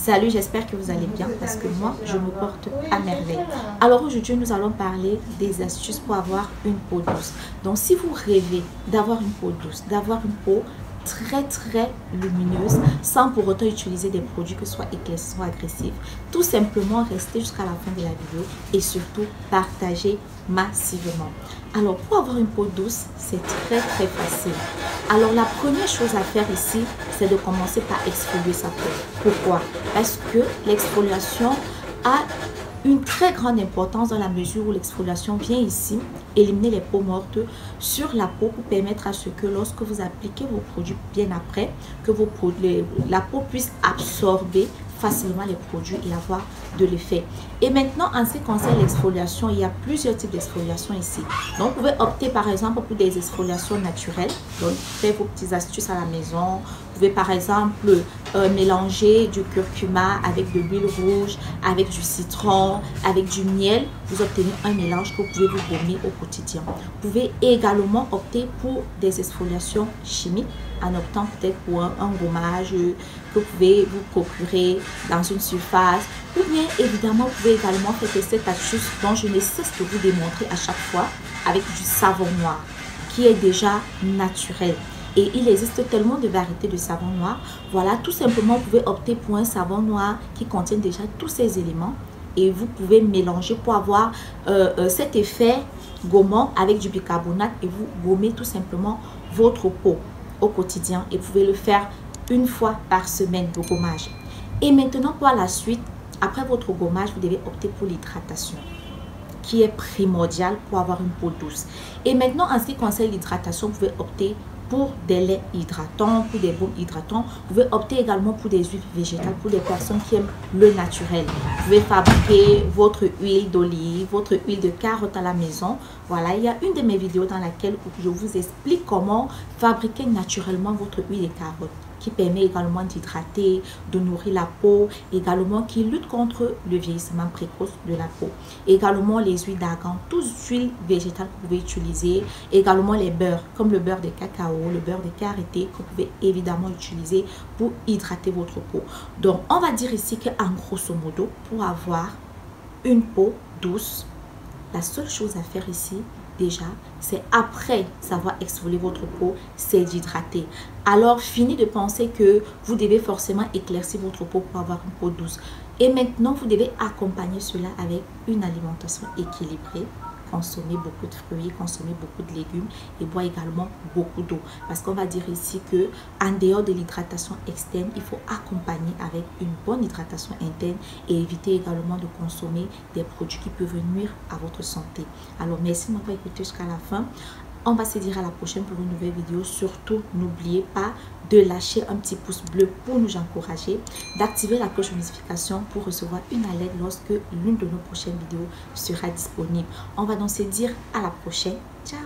Salut, j'espère que vous allez bien parce que moi, je me porte à merveille. Alors aujourd'hui, nous allons parler des astuces pour avoir une peau douce. Donc si vous rêvez d'avoir une peau douce, d'avoir une peau très lumineuse sans pour autant utiliser des produits que ce soit éclaircissants agressifs, tout simplement restez jusqu'à la fin de la vidéo et surtout partagez massivement. Alors pour avoir une peau douce, c'est très facile. Alors la première chose à faire ici, c'est de commencer par exfolier sa peau. Pourquoi? Parce que l'exfoliation a une très grande importance dans la mesure où l'exfoliation vient ici éliminer les peaux mortes sur la peau pour permettre à ce que lorsque vous appliquez vos produits bien après, que la peau puisse absorber facilement les produits et avoir de l'effet. Et maintenant, en ce qui concerne l'exfoliation, il y a plusieurs types d'exfoliation ici. Donc, vous pouvez opter par exemple pour des exfoliations naturelles. Donc, faites vos petites astuces à la maison. Vous pouvez par exemple mélanger du curcuma avec de l'huile rouge, avec du citron, avec du miel. Vous obtenez un mélange que vous pouvez vous gommer au quotidien. Vous pouvez également opter pour des exfoliations chimiques en optant peut-être pour un gommage que vous pouvez vous procurer dans une surface. Ou bien évidemment, vous pouvez également faire cette astuce dont je ne cesse de vous démontrer à chaque fois avec du savon noir qui est déjà naturel. Et il existe tellement de variétés de savon noir. Voilà, tout simplement, vous pouvez opter pour un savon noir qui contient déjà tous ces éléments. Et vous pouvez mélanger pour avoir cet effet gommant avec du bicarbonate. Et vous gommez tout simplement votre peau au quotidien. Et vous pouvez le faire une fois par semaine, le gommage. Et maintenant, pour la suite, après votre gommage, vous devez opter pour l'hydratation, qui est primordial pour avoir une peau douce. Et maintenant, en ce qui concerne l'hydratation, vous pouvez opter pour des laits hydratants, pour des baumes hydratants. Vous pouvez opter également pour des huiles végétales, pour les personnes qui aiment le naturel. Vous pouvez fabriquer votre huile d'olive, votre huile de carotte à la maison. Voilà, il y a une de mes vidéos dans laquelle je vous explique comment fabriquer naturellement votre huile de carotte, qui permet également d'hydrater, de nourrir la peau, également qui lutte contre le vieillissement précoce de la peau. Également les huiles d'argan, toutes huiles végétales que vous pouvez utiliser. Également les beurres, comme le beurre de cacao, le beurre de karité, que vous pouvez évidemment utiliser pour hydrater votre peau. Donc, on va dire ici qu'en grosso modo, pour avoir une peau douce, la seule chose à faire ici, déjà, c'est après savoir exfolier votre peau, c'est d'hydrater. Alors, fini de penser que vous devez forcément éclaircir votre peau pour avoir une peau douce. Et maintenant, vous devez accompagner cela avec une alimentation équilibrée. Consommer beaucoup de fruits, consommer beaucoup de légumes et boire également beaucoup d'eau. Parce qu'on va dire ici que en dehors de l'hydratation externe, il faut accompagner avec une bonne hydratation interne et éviter également de consommer des produits qui peuvent nuire à votre santé. Alors, merci de m'avoir écouté jusqu'à la fin. On va se dire à la prochaine pour une nouvelle vidéo. Surtout, n'oubliez pas de lâcher un petit pouce bleu pour nous encourager, d'activer la cloche de notification pour recevoir une alerte lorsque l'une de nos prochaines vidéos sera disponible. On va donc se dire à la prochaine. Ciao!